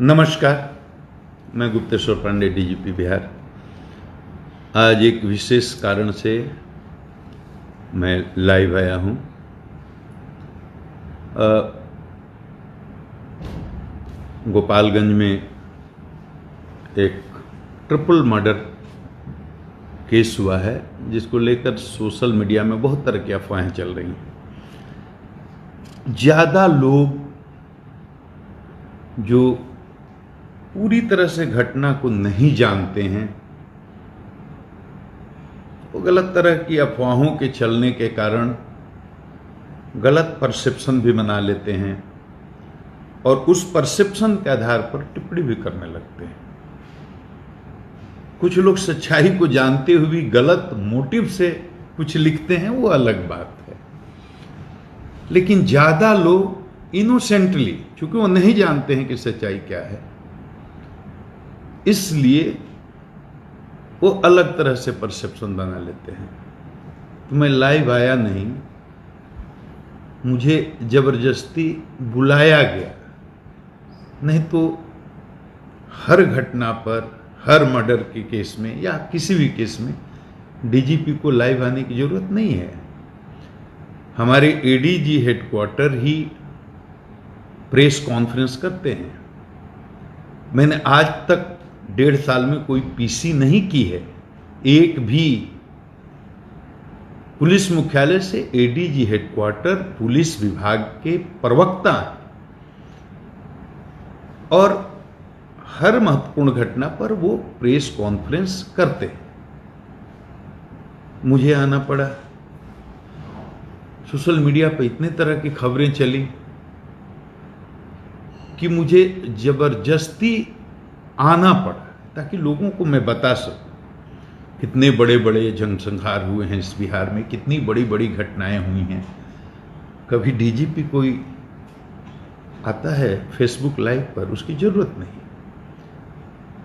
नमस्कार, मैं गुप्तेश्वर पांडे, डीजीपी बिहार। आज एक विशेष कारण से मैं लाइव आया हूँ। गोपालगंज में एक ट्रिपल मर्डर केस हुआ है, जिसको लेकर सोशल मीडिया में बहुत तरह की अफवाहें चल रही हैं। ज़्यादा लोग जो पूरी तरह से घटना को नहीं जानते हैं, वो गलत तरह की अफवाहों के चलने के कारण गलत परसेप्शन भी बना लेते हैं और उस परसेप्शन के आधार पर टिप्पणी भी करने लगते हैं। कुछ लोग सच्चाई को जानते हुए भी गलत मोटिव से कुछ लिखते हैं, वो अलग बात है। लेकिन ज़्यादा लोग इनोसेंटली, क्योंकि वो नहीं जानते हैं कि सच्चाई क्या है, इसलिए वो अलग तरह से परसेप्शन बना लेते हैं। तो मैं लाइव आया नहीं, मुझे जबरदस्ती बुलाया गया। नहीं तो हर घटना पर, हर मर्डर के केस में या किसी भी केस में डीजीपी को लाइव आने की जरूरत नहीं है। हमारे एडीजी हेडक्वार्टर ही प्रेस कॉन्फ्रेंस करते हैं। मैंने आज तक 1.5 साल में कोई पीसी नहीं की है। एक भी पुलिस मुख्यालय से एडीजी हेडक्वार्टर पुलिस विभाग के प्रवक्ता हैं और हर महत्वपूर्ण घटना पर वो प्रेस कॉन्फ्रेंस करते हैं। मुझे आना पड़ा। सोशल मीडिया पर इतने तरह की खबरें चली कि मुझे जबरदस्ती आना पड़ा ताकि लोगों को मैं बता सकूं कितने बड़े बड़े जनसंहार हुए हैं इस बिहार में, कितनी बड़ी बड़ी घटनाएं हुई हैं। कभी डीजीपी कोई आता है फेसबुक लाइव पर, उसकी जरूरत नहीं।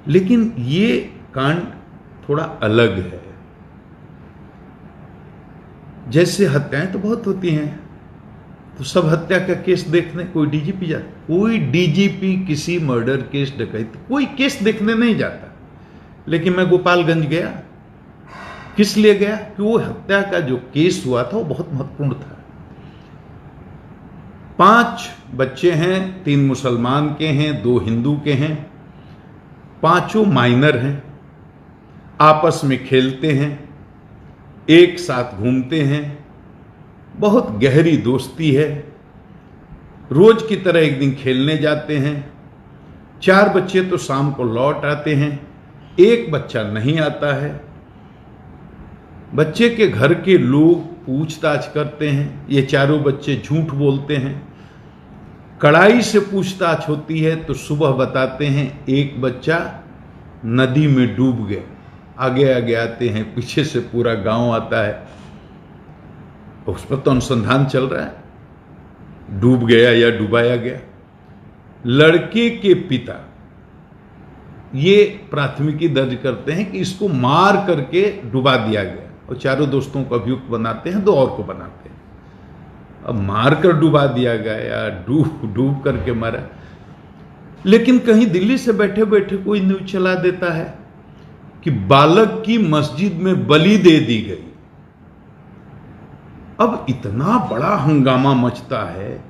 लेकिन ये कांड थोड़ा अलग है। जैसे हत्याएं तो बहुत होती हैं, तो सब हत्या का केस देखने कोई डीजीपी जाता? कोई डीजीपी किसी मर्डर केस, डकैती, कोई केस देखने नहीं जाता। लेकिन मैं गोपालगंज गया। किस लिए गया? कि वो हत्या का जो केस हुआ था वो बहुत महत्वपूर्ण था। 5 बच्चे हैं, 3 मुसलमान के हैं, 2 हिंदू के हैं, 5 माइनर हैं, आपस में खेलते हैं, एक साथ घूमते हैं, बहुत गहरी दोस्ती है। रोज की तरह एक दिन खेलने जाते हैं। 4 बच्चे तो शाम को लौट आते हैं, एक बच्चा नहीं आता है। बच्चे के घर के लोग पूछताछ करते हैं, ये चारों बच्चे झूठ बोलते हैं। कड़ाई से पूछताछ होती है तो सुबह बताते हैं एक बच्चा नदी में डूब गया। आगे आगे आते हैं, पीछे से पूरा गांव आता है। उस पर तो अनुसंधान चल रहा है, डूब गया या डुबाया गया। लड़के के पिता ये प्राथमिकी दर्ज करते हैं कि इसको मार करके डुबा दिया गया, और चारों दोस्तों को अभियुक्त बनाते हैं, 2 और को बनाते हैं। अब मार कर डुबा दिया गया या डूब करके मारा। लेकिन कहीं दिल्ली से बैठे बैठे कोई न्यूज चला देता है कि बालक की मस्जिद में बलि दे दी गई। अब इतना बड़ा हंगामा मचता है,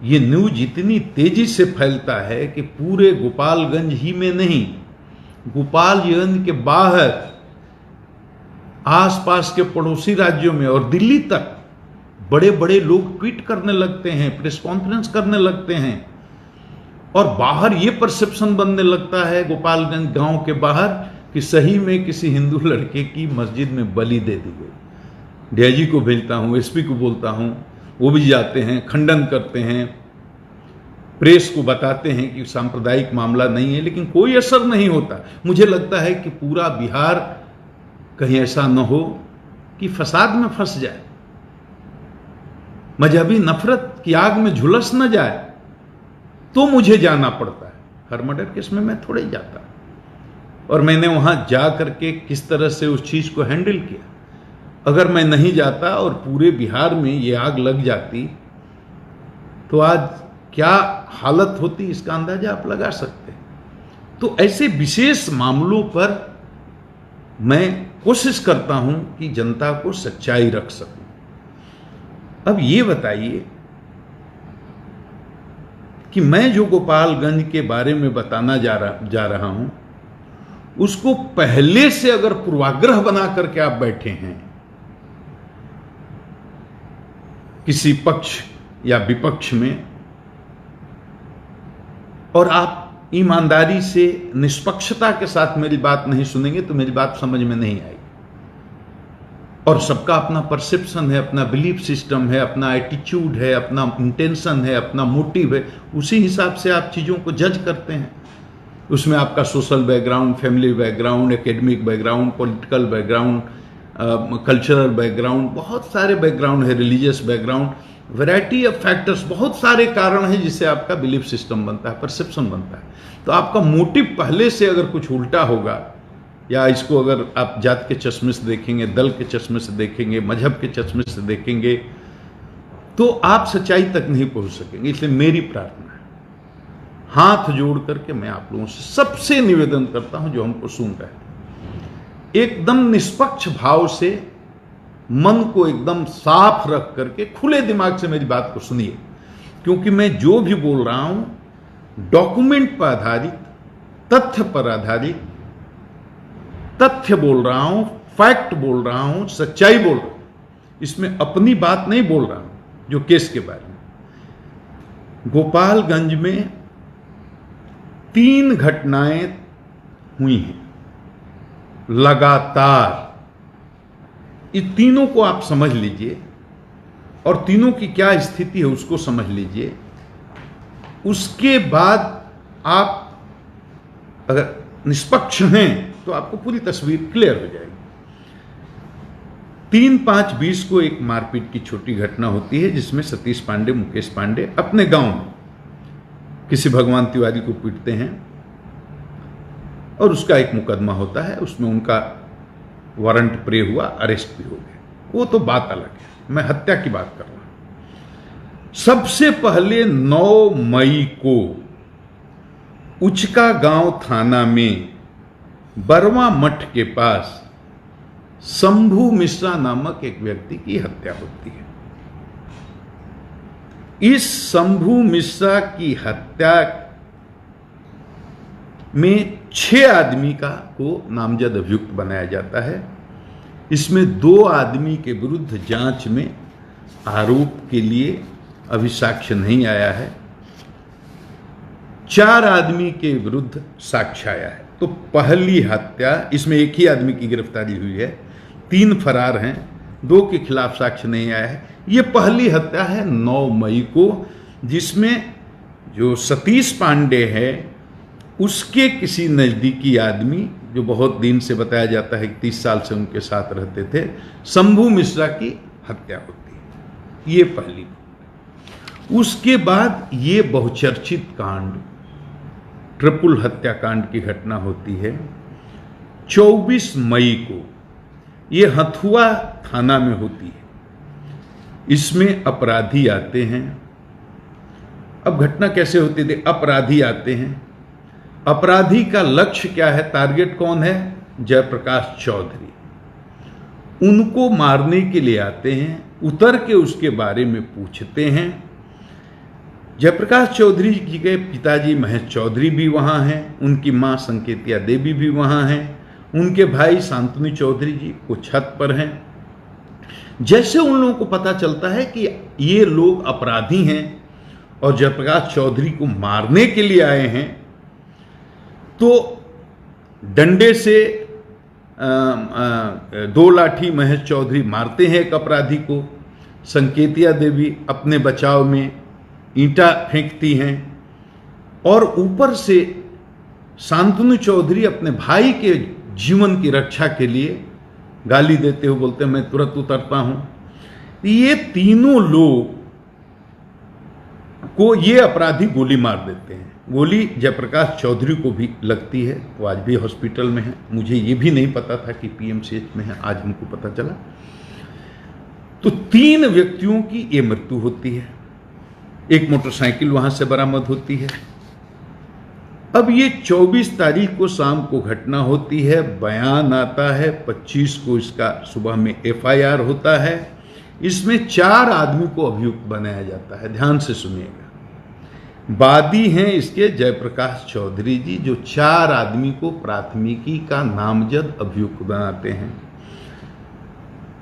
ये न्यूज इतनी तेजी से फैलता है कि पूरे गोपालगंज ही में नहीं, गोपालगंज के बाहर आसपास के पड़ोसी राज्यों में और दिल्ली तक बड़े बड़े लोग ट्वीट करने लगते हैं, प्रेस कॉन्फ्रेंस करने लगते हैं, और बाहर ये परसेप्शन बनने लगता है गोपालगंज गांव के बाहर कि सही में किसी हिंदू लड़के की मस्जिद में बलि दे दी गई। डीआईजी को भेजता हूं, एसपी को बोलता हूं, वो भी जाते हैं, खंडन करते हैं, प्रेस को बताते हैं कि सांप्रदायिक मामला नहीं है, लेकिन कोई असर नहीं होता। मुझे लगता है कि पूरा बिहार कहीं ऐसा न हो कि फसाद में फंस जाए, मजहबी नफरत की आग में झुलस न जाए, तो मुझे जाना पड़ता है। हर मर्डर केस में मैं थोड़े जाता, और मैंने वहां जा करके किस तरह से उस चीज को हैंडल किया। अगर मैं नहीं जाता और पूरे बिहार में ये आग लग जाती तो आज क्या हालत होती, इसका अंदाजा आप लगा सकते हैं। तो ऐसे विशेष मामलों पर मैं कोशिश करता हूं कि जनता को सच्चाई रख सकूं। अब ये बताइए कि मैं जो गोपालगंज के बारे में बताना जा रहा हूं, उसको पहले से अगर पूर्वाग्रह बना करके आप बैठे हैं किसी पक्ष या विपक्ष में, और आप ईमानदारी से निष्पक्षता के साथ मेरी बात नहीं सुनेंगे तो मेरी बात समझ में नहीं आएगी। और सबका अपना परसेप्शन है, अपना बिलीफ सिस्टम है, अपना एटीट्यूड है, अपना इंटेंशन है, अपना मोटिव है, उसी हिसाब से आप चीज़ों को जज करते हैं। उसमें आपका social background, family background, academic background, political background, cultural background, बहुत सारे बैकग्राउंड है, religious background, variety of factors, बहुत सारे कारण हैं जिससे आपका बिलीफ सिस्टम बनता है, परसेप्शन बनता है। तो आपका मोटिव पहले से अगर कुछ उल्टा होगा, या इसको अगर आप जात के चश्मे से देखेंगे, दल के चश्मे से देखेंगे, मजहब के चश्मे से देखेंगे, तो आप सच्चाई तक नहीं पहुंच सकेंगे। इसलिए मेरी प्रार्थना है, हाथ जोड़ करके मैं आप लोगों से सबसे निवेदन करता हूं जो हमको सुन रहे हैं, एकदम निष्पक्ष भाव से, मन को एकदम साफ रख करके खुले दिमाग से मेरी बात को सुनिए। क्योंकि मैं जो भी बोल रहा हूं डॉक्यूमेंट पर आधारित, तथ्य पर आधारित, तथ्य बोल रहा हूं, फैक्ट बोल रहा हूं, सच्चाई बोल रहा हूं। इसमें अपनी बात नहीं बोल रहा हूं। जो केस के बारे में, गोपालगंज में 3 घटनाएं हुई हैं लगातार। ये तीनों को आप समझ लीजिए और तीनों की क्या स्थिति है उसको समझ लीजिए। उसके बाद आप अगर निष्पक्ष हैं तो आपको पूरी तस्वीर क्लियर हो जाएगी। 3/5/20 को एक मारपीट की छोटी घटना होती है जिसमें सतीश पांडे, मुकेश पांडे अपने गांव में किसी भगवान तिवारी को पीटते हैं और उसका एक मुकदमा होता है। उसमें उनका वारंट प्रे हुआ, अरेस्ट भी हो गए, वो तो बात अलग है। मैं हत्या की बात कर रहा हूं। सबसे पहले 9 मई को उचका गांव थाना में बरवा मठ के पास शंभू मिश्रा नामक एक व्यक्ति की हत्या होती है। इस शंभू मिश्रा की हत्या में 6 आदमी को नामजद अभियुक्त बनाया जाता है। इसमें 2 आदमी के विरुद्ध जांच में आरोप के लिए अभी साक्ष्य नहीं आया है। 4 आदमी के विरुद्ध साक्ष्य आया है। तो पहली हत्या, इसमें एक ही आदमी की गिरफ्तारी हुई है, 3 फरार हैं, 2 के खिलाफ साक्ष्य नहीं आया है। यह पहली हत्या है 9 मई को, जिसमें जो सतीश पांडे है उसके किसी नजदीकी आदमी, जो बहुत दिन से बताया जाता है 30 साल से उनके साथ रहते थे, शंभू मिश्रा की हत्या होती है। ये पहली। उसके बाद ये बहुचर्चित कांड, ट्रिपल हत्याकांड की घटना होती है 24 मई को। ये हथुआ थाना में होती है। इसमें अपराधी आते हैं। अब घटना कैसे होती थी? अपराधी आते हैं। अपराधी का लक्ष्य क्या है? टारगेट कौन है? जयप्रकाश चौधरी। उनको मारने के लिए आते हैं। उतर के उसके बारे में पूछते हैं। जयप्रकाश चौधरी जी के पिताजी महेश चौधरी भी वहाँ हैं, उनकी माँ संकेतिया देवी भी वहाँ हैं, उनके भाई शांतनु चौधरी जी कुछ छत पर हैं। जैसे उन लोगों को पता चलता है कि ये लोग अपराधी हैं और जयप्रकाश चौधरी को मारने के लिए आए हैं, तो डंडे से 2 लाठी महेश चौधरी मारते हैं एक अपराधी को। संकेतिया देवी अपने बचाव में ईंटा फेंकती हैं और ऊपर से शांतनु चौधरी अपने भाई के जीवन की रक्षा के लिए गाली देते हुए बोलते हैं मैं तुरंत उतरता हूं। ये तीनों लोग को ये अपराधी गोली मार देते हैं। गोली जयप्रकाश चौधरी को भी लगती है, वो आज भी हॉस्पिटल में है। मुझे ये भी नहीं पता था कि पीएमसीएच में है, आज हमको पता चला। तो 3 व्यक्तियों की ये मृत्यु होती है। एक मोटरसाइकिल वहां से बरामद होती है। अब ये 24 तारीख को शाम को घटना होती है, बयान आता है, 25 को इसका सुबह में FIR होता है। इसमें 4 आदमी को अभियुक्त बनाया जाता है। ध्यान से सुनिएगा। वादी हैं इसके जयप्रकाश चौधरी जी, जो 4 आदमी को प्राथमिकी का नामजद अभियुक्त बनाते हैं।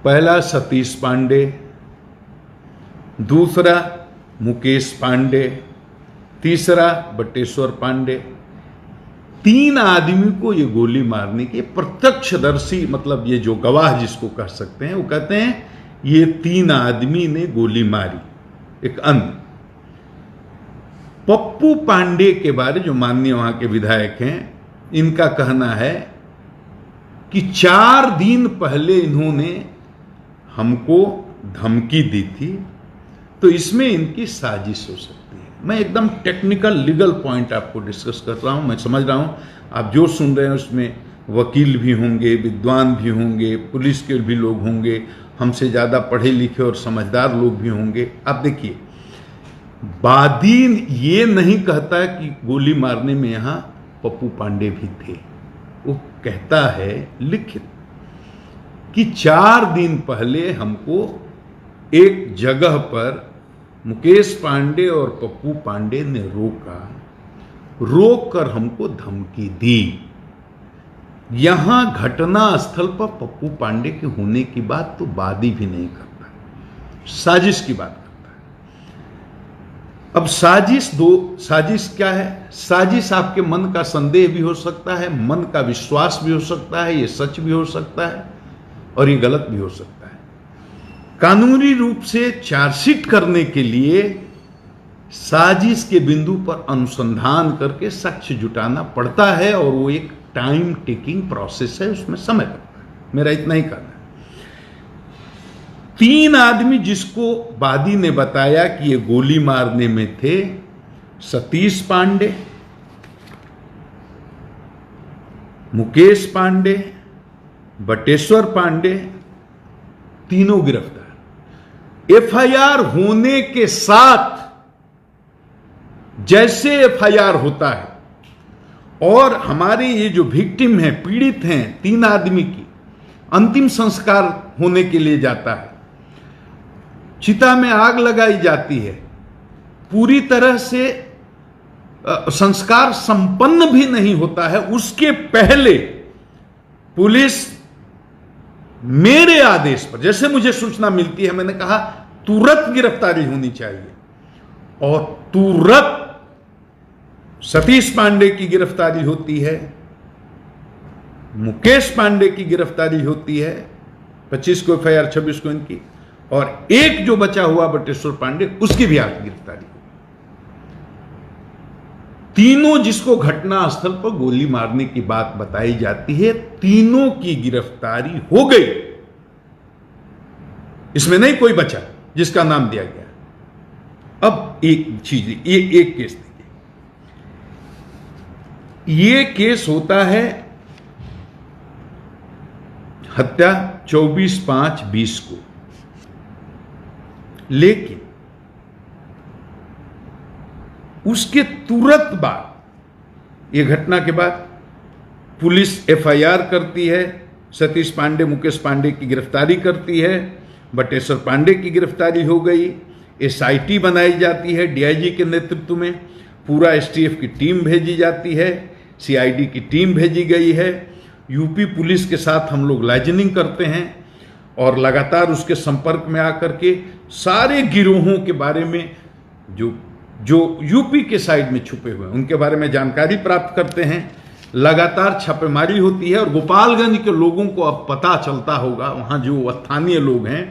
पहला सतीश पांडे, दूसरा मुकेश पांडे, तीसरा बटेश्वर पांडे। 3 आदमी को ये गोली मारने के प्रत्यक्षदर्शी, मतलब ये जो गवाह जिसको कह सकते हैं, वो कहते हैं ये 3 आदमी ने गोली मारी। एक अन्य पप्पू पांडे के बारे, जो माननीय वहां के विधायक हैं, इनका कहना है कि 4 दिन पहले इन्होंने हमको धमकी दी थी, तो इसमें इनकी साजिश हो सकती है। मैं एकदम टेक्निकल लीगल पॉइंट आपको डिस्कस कर रहा हूं। मैं समझ रहा हूं आप जो सुन रहे हैं उसमें वकील भी होंगे, विद्वान भी होंगे, पुलिस के भी लोग होंगे, हमसे ज़्यादा पढ़े लिखे और समझदार लोग भी होंगे। आप देखिए, वादी ये नहीं कहता कि गोली मारने में यहाँ पप्पू पांडे भी थे। वो कहता है लिखित कि 4 दिन पहले हमको एक जगह पर मुकेश पांडे और पप्पू पांडे ने रोक कर हमको धमकी दी। यहां घटना स्थल पर पप्पू पांडे के होने की बात तो वादी भी नहीं करता, साजिश की बात करता है। अब साजिश क्या है? साजिश आपके मन का संदेह भी हो सकता है, मन का विश्वास भी हो सकता है, ये सच भी हो सकता है और ये गलत भी हो सकता है। कानूनी रूप से चार्जशीट करने के लिए साजिश के बिंदु पर अनुसंधान करके साक्ष्य जुटाना पड़ता है और वो एक टाइम टेकिंग प्रोसेस है, उसमें समय लगता है। मेरा इतना ही कहना है। 3 आदमी जिसको वादी ने बताया कि ये गोली मारने में थे, सतीश पांडे, मुकेश पांडे, बटेश्वर पांडे, तीनों गिरफ्तार। FIR होने के साथ, जैसे FIR होता है और हमारे ये जो विक्टिम हैं, पीड़ित हैं, 3 आदमी की अंतिम संस्कार होने के लिए जाता है, चिता में आग लगाई जाती है, पूरी तरह से संस्कार संपन्न भी नहीं होता है, उसके पहले पुलिस मेरे आदेश पर, जैसे मुझे सूचना मिलती है, मैंने कहा तुरंत गिरफ्तारी होनी चाहिए और तुरंत सतीश पांडे की गिरफ्तारी होती है, मुकेश पांडे की गिरफ्तारी होती है, 25 को FIR, 26 को इनकी, और एक जो बचा हुआ बटेश्वर पांडे, उसकी भी आज गिरफ्तारी। तीनों जिसको घटना स्थल पर गोली मारने की बात बताई जाती है, तीनों की गिरफ्तारी हो गई। इसमें नहीं कोई बचा जिसका नाम दिया गया। अब एक चीज, ये एक केस देखिए, ये केस होता है हत्या 24/5/20 को, लेकिन उसके तुरंत बाद, ये घटना के बाद पुलिस FIR करती है, सतीश पांडे, मुकेश पांडे की गिरफ्तारी करती है, बटेश्वर पांडे की गिरफ्तारी हो गई, SIT बनाई जाती है DIG के नेतृत्व में, पूरा STF की टीम भेजी जाती है, CID की टीम भेजी गई है, यूपी पुलिस के साथ हम लोग लाइजनिंग करते हैं और लगातार उसके संपर्क में आकर के सारे गिरोहों के बारे में जो यूपी के साइड में छुपे हुए हैं उनके बारे में जानकारी प्राप्त करते हैं। लगातार छापेमारी होती है और गोपालगंज के लोगों को अब पता चलता होगा, वहाँ जो स्थानीय लोग हैं,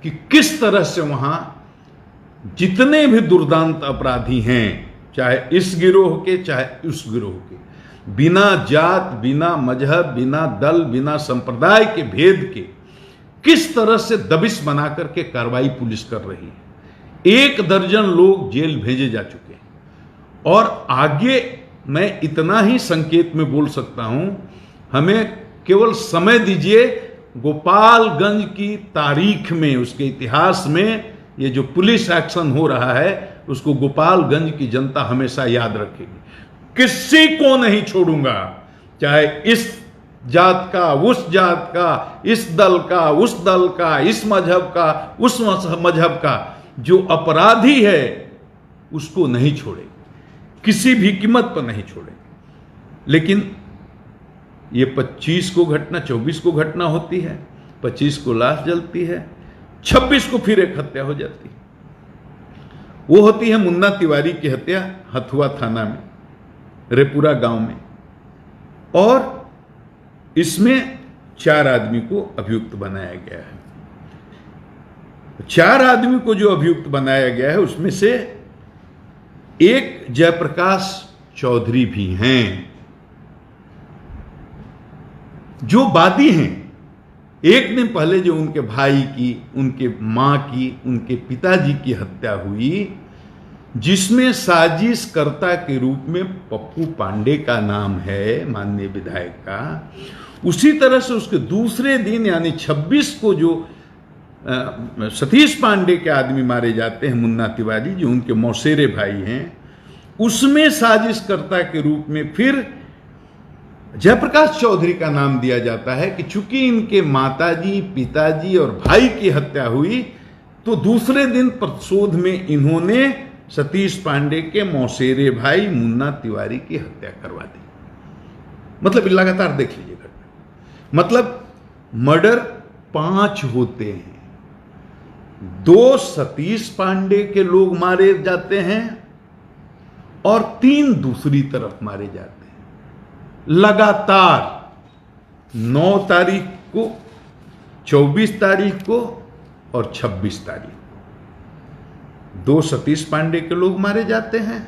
कि किस तरह से वहाँ जितने भी दुर्दांत अपराधी हैं, चाहे इस गिरोह के चाहे उस गिरोह के, बिना जात, बिना मजहब, बिना दल, बिना संप्रदाय के भेद के किस तरह से दबिश बना करके कार्रवाई पुलिस कर रही है। 1 दर्जन लोग जेल भेजे जा चुके हैं और आगे मैं इतना ही संकेत में बोल सकता हूं, हमें केवल समय दीजिए। गोपालगंज की तारीख में, उसके इतिहास में, ये जो पुलिस एक्शन हो रहा है उसको गोपालगंज की जनता हमेशा याद रखेगी। किसी को नहीं छोड़ूंगा, चाहे इस जात का, उस जात का, इस दल का, उस दल का, इस मजहब का, उस मजहब का। जो अपराधी है उसको नहीं छोड़े, किसी भी कीमत पर नहीं छोड़े। लेकिन ये 25 को घटना, 24 को घटना होती है, 25 को लाश जलती है, 26 को फिर एक हत्या हो जाती है। वो होती है मुन्ना तिवारी की हत्या हथुआ थाना में, रेपुरा गांव में। और इसमें 4 आदमी को अभियुक्त बनाया गया है। 4 आदमी को जो अभियुक्त बनाया गया है उसमें से एक जयप्रकाश चौधरी भी हैं जो वादी हैं। एक दिन पहले जो उनके भाई की, उनके मां की, उनके पिताजी की हत्या हुई, जिसमें साजिशकर्ता के रूप में पप्पू पांडे का नाम है, माननीय विधायक का, उसी तरह से उसके दूसरे दिन यानी 26 को जो सतीश पांडे के आदमी मारे जाते हैं, मुन्ना तिवारी, जो उनके मौसेरे भाई हैं, उसमें साजिशकर्ता के रूप में फिर जयप्रकाश चौधरी का नाम दिया जाता है कि चूंकि इनके माताजी, पिताजी और भाई की हत्या हुई तो दूसरे दिन प्रतिशोध में इन्होंने सतीश पांडे के मौसेरे भाई मुन्ना तिवारी की हत्या करवा दी। मतलब लगातार देख लीजिए घटना, मतलब मर्डर 5 होते हैं। 2 सतीश पांडे के लोग मारे जाते हैं और 3 दूसरी तरफ मारे जाते हैं। लगातार 9 तारीख को, 24 तारीख को और 26 तारीख को 2 सतीश पांडे के लोग मारे जाते हैं,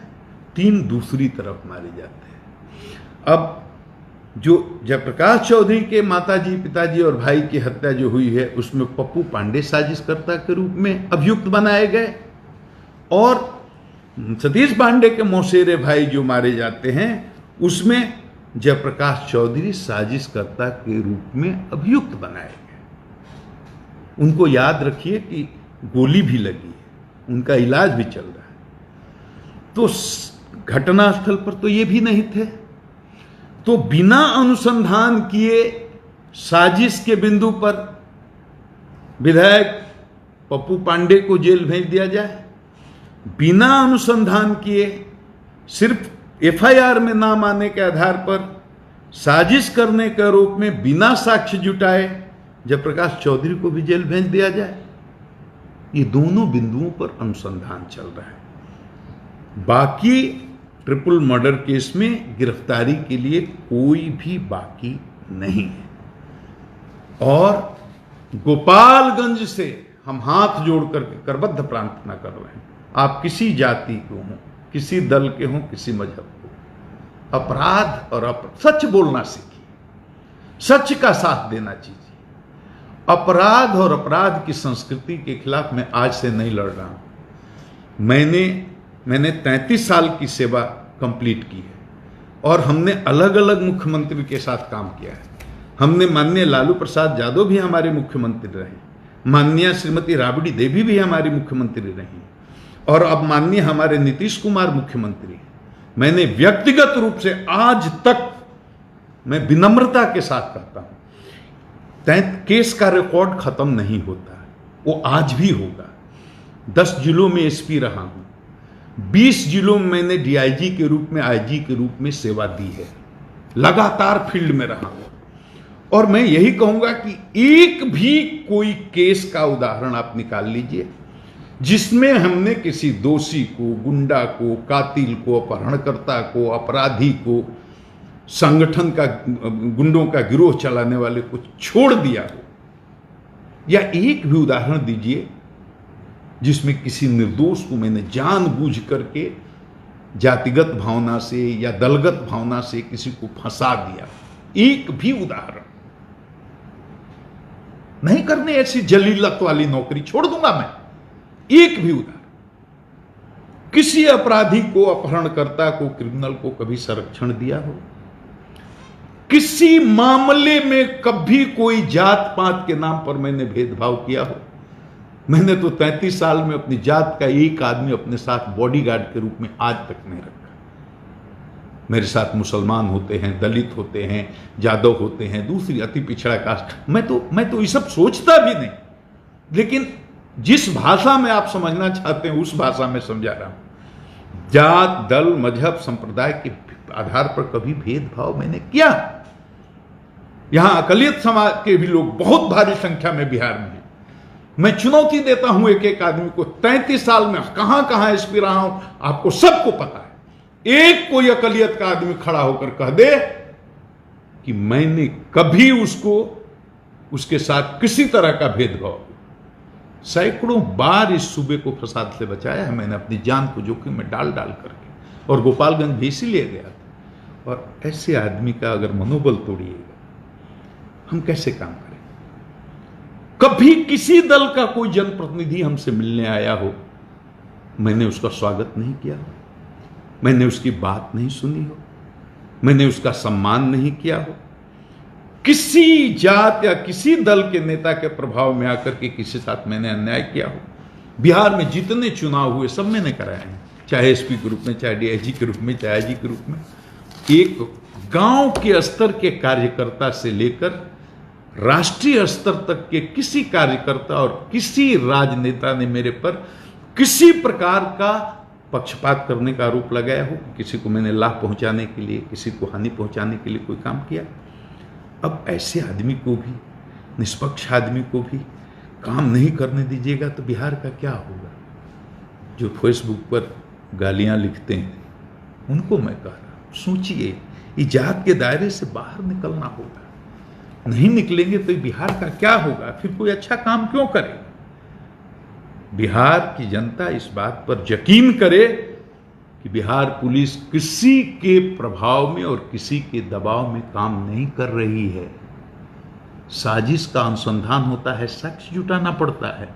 3 दूसरी तरफ मारे जाते हैं। अब जो जयप्रकाश चौधरी के माताजी, पिताजी और भाई की हत्या जो हुई है उसमें पप्पू पांडे साजिशकर्ता के रूप में अभियुक्त बनाए गए और सतीश पांडे के मौसेरे भाई जो मारे जाते हैं उसमें जयप्रकाश चौधरी साजिशकर्ता के रूप में अभियुक्त बनाए गए। उनको याद रखिए कि गोली भी लगी है, उनका इलाज भी चल रहा है। तो घटनास्थल पर तो ये भी नहीं थे, तो बिना अनुसंधान किए साजिश के बिंदु पर विधायक पप्पू पांडे को जेल भेज दिया जाए, बिना अनुसंधान किए सिर्फ एफआईआर में नाम आने के आधार पर साजिश करने के आरोप में बिना साक्ष्य जुटाए जयप्रकाश चौधरी को भी जेल भेज दिया जाए। ये दोनों बिंदुओं पर अनुसंधान चल रहा है। बाकी ट्रिपल मर्डर केस में गिरफ्तारी के लिए कोई भी बाकी नहीं है। और गोपालगंज से हम हाथ जोड़ करके करबद्ध प्रार्थना कर रहे हैं, आप किसी जाति को हों, किसी दल के हों, किसी मजहब को, अपराध और सच बोलना सीखिए, सच का साथ देना चाहिए। अपराध और अपराध की संस्कृति के खिलाफ मैं आज से नहीं लड़ रहा हूं। मैंने 33 साल की सेवा कंप्लीट की है और हमने अलग अलग मुख्यमंत्री के साथ काम किया है। हमने माननीय लालू प्रसाद यादव भी हमारे मुख्यमंत्री रहे, माननीय श्रीमती राबड़ी देवी भी हमारी मुख्यमंत्री रही और अब माननीय हमारे नीतीश कुमार मुख्यमंत्री हैं। मैंने व्यक्तिगत रूप से आज तक मैं विनम्रता के साथ कहता हूं, केस का रिकॉर्ड खत्म नहीं होता, वो आज भी होगा। 10 जिलों में एसपी रहा हूं, 20 जिलों में मैंने डीआईजी के रूप में, आईजी के रूप में सेवा दी है, लगातार फील्ड में रहा हूं। और मैं यही कहूंगा कि एक भी कोई केस का उदाहरण आप निकाल लीजिए जिसमें हमने किसी दोषी को, गुंडा को, कातिल को, अपहरणकर्ता को, अपराधी को, संगठन का, गुंडों का गिरोह चलाने वाले को छोड़ दिया हो, या एक भी उदाहरण दीजिए जिसमें किसी निर्दोष को मैंने जानबूझ करके जातिगत भावना से या दलगत भावना से किसी को फंसा दिया। एक भी उदाहरण नहीं करने, ऐसी जलीलत वाली नौकरी छोड़ दूंगा मैं। एक भी उदाहरण, किसी अपराधी को, अपहरणकर्ता को, क्रिमिनल को कभी संरक्षण दिया हो, किसी मामले में कभी कोई जात पात के नाम पर मैंने भेदभाव किया हो? मैंने तो 33 साल में अपनी जात का एक आदमी अपने साथ बॉडीगार्ड के रूप में आज तक नहीं रखा। मेरे साथ मुसलमान होते हैं, दलित होते हैं, यादव होते हैं, दूसरी अति पिछड़ा कास्ट। मैं तो ये सब सोचता भी नहीं, लेकिन जिस भाषा में आप समझना चाहते हैं उस भाषा में समझा रहा हूं। जात, दल, मजहब, संप्रदाय के आधार पर कभी भेदभाव मैंने किया? यहां अकलियत समाज के भी लोग बहुत भारी संख्या में बिहार में हैं। मैं चुनौती देता हूं एक एक आदमी को, 33 साल में कहां कहां एसपी रहा हूं, आपको सबको पता है। एक कोई अकलियत का आदमी खड़ा होकर कह दे कि मैंने कभी उसके साथ किसी तरह का भेदभाव, सैकड़ों बार इस सूबे को फसाद से बचाया है मैंने, अपनी जान को जोखिम में डाल करके, और गोपालगंज भी इसीलिए गया था। और ऐसे आदमी का अगर मनोबल तोड़िएगा, हम कैसे काम करें? कभी किसी दल का कोई जनप्रतिनिधि हमसे मिलने आया हो, मैंने उसका स्वागत नहीं किया, मैंने उसकी बात नहीं सुनी हो, मैंने उसका सम्मान नहीं किया हो। किसी जात या किसी दल के नेता के प्रभाव में आकर के किसी साथ मैंने अन्याय किया हो? बिहार में जितने चुनाव हुए सब मैंने कराए हैं, चाहे एसपी के रूप में, चाहे डीआईजी के रूप में, चाहे आईजी के रूप में। एक गांव के स्तर के कार्यकर्ता से लेकर राष्ट्रीय स्तर तक के किसी कार्यकर्ता और किसी राजनेता ने मेरे पर किसी प्रकार का पक्षपात करने का आरोप लगाया हो, किसी को मैंने लाभ पहुंचाने के लिए, किसी को हानि पहुंचाने के लिए कोई काम किया। अब ऐसे आदमी को भी, निष्पक्ष आदमी को भी काम नहीं करने दीजिएगा तो बिहार का क्या होगा? जो फेसबुक पर गालियां लिखते हैं उनको मैं कह रहा हूं, सोचिए, ये जात के दायरे से बाहर निकलना होगा। नहीं निकलेंगे तो बिहार का क्या होगा? फिर कोई अच्छा काम क्यों करे? बिहार की जनता इस बात पर यकीन करे कि बिहार पुलिस किसी के प्रभाव में और किसी के दबाव में काम नहीं कर रही है। साजिश का अनुसंधान होता है, साक्ष्य जुटाना पड़ता है।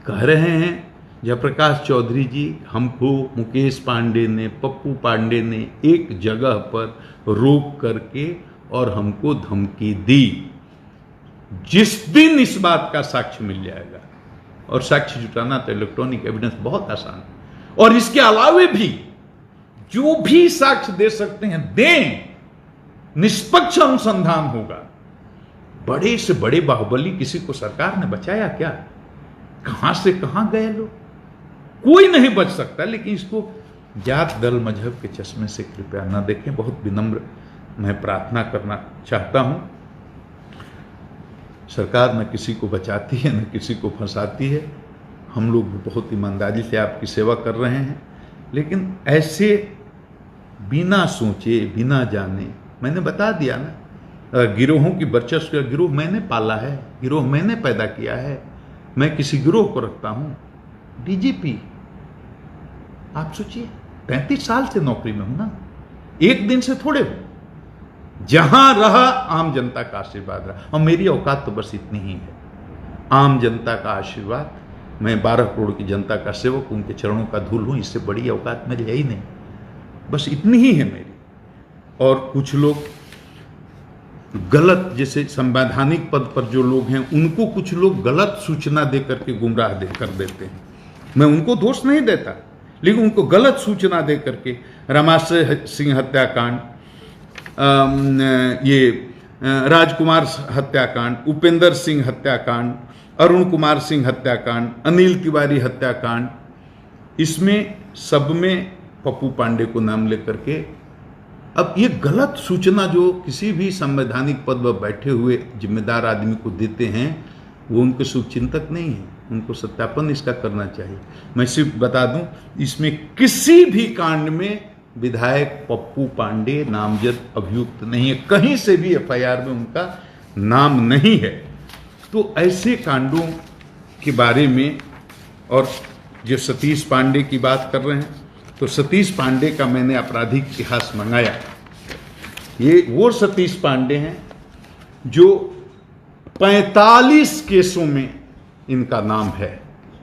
कह रहे हैं जयप्रकाश चौधरी जी, हमको मुकेश पांडे ने, पप्पू पांडे ने एक जगह पर रोक करके और हमको धमकी दी। जिस दिन इस बात का साक्ष्य मिल जाएगा, और साक्ष्य जुटाना तो इलेक्ट्रॉनिक एविडेंस बहुत आसान है, और इसके अलावे भी जो भी साक्ष्य दे सकते हैं दें, निष्पक्ष अनुसंधान होगा। बड़े से बड़े बाहुबली किसी को सरकार ने बचाया क्या? कहां से कहां गए लोग? कोई नहीं बच सकता। लेकिन इसको जात, दल, मजहब के चश्मे से कृपया न देखें। बहुत विनम्र मैं प्रार्थना करना चाहता हूं। सरकार न किसी को बचाती है, न किसी को फंसाती है। हम लोग बहुत ईमानदारी से आपकी सेवा कर रहे हैं, लेकिन ऐसे बिना सोचे, बिना जाने, मैंने बता दिया ना, गिरोहों की वर्चस्व का गिरोह मैंने पाला है, गिरोह मैंने पैदा किया है। मैं किसी गिरोह को रखता हूं। डीजीपी, आप सोचिए, 35 साल से नौकरी में हूं ना, एक दिन से थोड़े हो। जहां रहा आम जनता का आशीर्वाद रहा, और मेरी औकात तो बस इतनी ही है, आम जनता का आशीर्वाद। मैं 12 करोड़ की जनता का सेवक, उनके चरणों का धूल हूं। इससे बड़ी औकात मेरी है ही नहीं, बस इतनी ही है मेरी। और कुछ लोग गलत, जैसे संवैधानिक पद पर जो लोग हैं, उनको कुछ लोग गलत सूचना दे करके गुमराह कर देते हैं। मैं उनको दोष नहीं देता, लेकिन उनको गलत सूचना दे करके रमाशय सिंह हत्याकांड, ये राजकुमार हत्याकांड, उपेंद्र सिंह हत्याकांड, अरुण कुमार सिंह हत्याकांड, अनिल तिवारी हत्याकांड, इसमें सब में पप्पू पांडे को नाम लेकर के, अब ये गलत सूचना जो किसी भी संवैधानिक पद पर बैठे हुए जिम्मेदार आदमी को देते हैं, वो उनके शुभचिंतक नहीं है। उनको सत्यापन इसका करना चाहिए। मैं सिर्फ बता दूं, इसमें किसी भी कांड में विधायक पप्पू पांडे नामजद अभियुक्त नहीं है, कहीं से भी एफआईआर में उनका नाम नहीं है। तो ऐसे कांडों के बारे में, और जो सतीश पांडे की बात कर रहे हैं, तो सतीश पांडे का मैंने आपराधिक इतिहास मंगाया। ये वो सतीश पांडे हैं जो 45 केसों में इनका नाम है।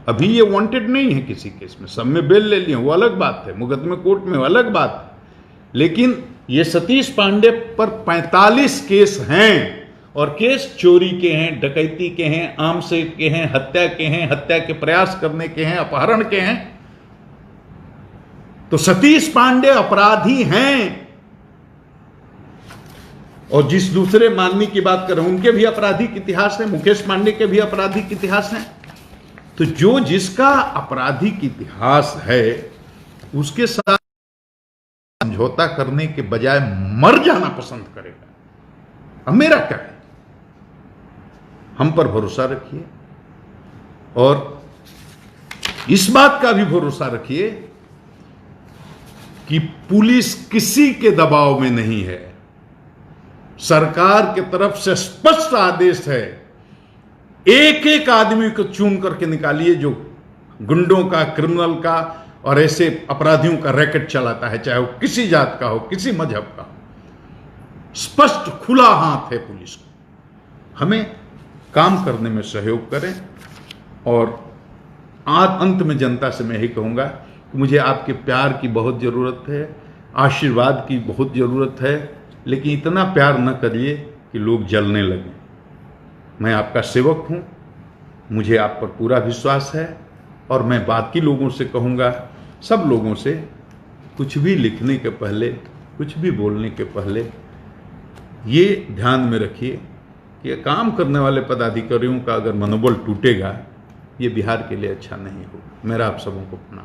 अभी ये वांटेड नहीं है किसी केस में, सब में बेल ले लिए, वो अलग बात है, मुकदमे कोर्ट में वो अलग बात है। लेकिन ये सतीश पांडे पर 45 केस हैं, और केस चोरी के हैं, डकैती के हैं, आमसे के हैं, हत्या के हैं, हत्या के प्रयास करने के हैं, अपहरण के हैं। तो सतीश पांडे अपराधी हैं। और जिस दूसरे माननीय की बात कर रहे हैं उनके भी आपराधिक इतिहास है, मुकेश पांडे के भी आपराधिक इतिहास है। तो जो जिसका आपराधिक इतिहास है उसके साथ समझौता करने के बजाय मर जाना पसंद करेगा। अब मेरा क्या है, हम पर भरोसा रखिए और इस बात का भी भरोसा रखिए कि पुलिस किसी के दबाव में नहीं है। सरकार की तरफ से स्पष्ट आदेश है, एक एक आदमी को चुन करके निकालिए जो गुंडों का, क्रिमिनल का और ऐसे अपराधियों का रैकेट चलाता है, चाहे वो किसी जात का हो, किसी मजहब का हो। स्पष्ट खुला हाथ है पुलिस को। हमें काम करने में सहयोग करें। और आज अंत में जनता से मैं यही कहूंगा कि मुझे आपके प्यार की बहुत जरूरत है, आशीर्वाद की बहुत जरूरत है, लेकिन इतना प्यार न करिए कि लोग जलने लगें। मैं आपका सेवक हूं, मुझे आप पर पूरा विश्वास है और मैं बाकी लोगों से कहूंगा, सब लोगों से, कुछ भी लिखने के पहले, कुछ भी बोलने के पहले ये ध्यान में रखिए कि काम करने वाले पदाधिकारियों का अगर मनोबल टूटेगा, ये बिहार के लिए अच्छा नहीं होगा। मेरा आप सबों को प्रणाम।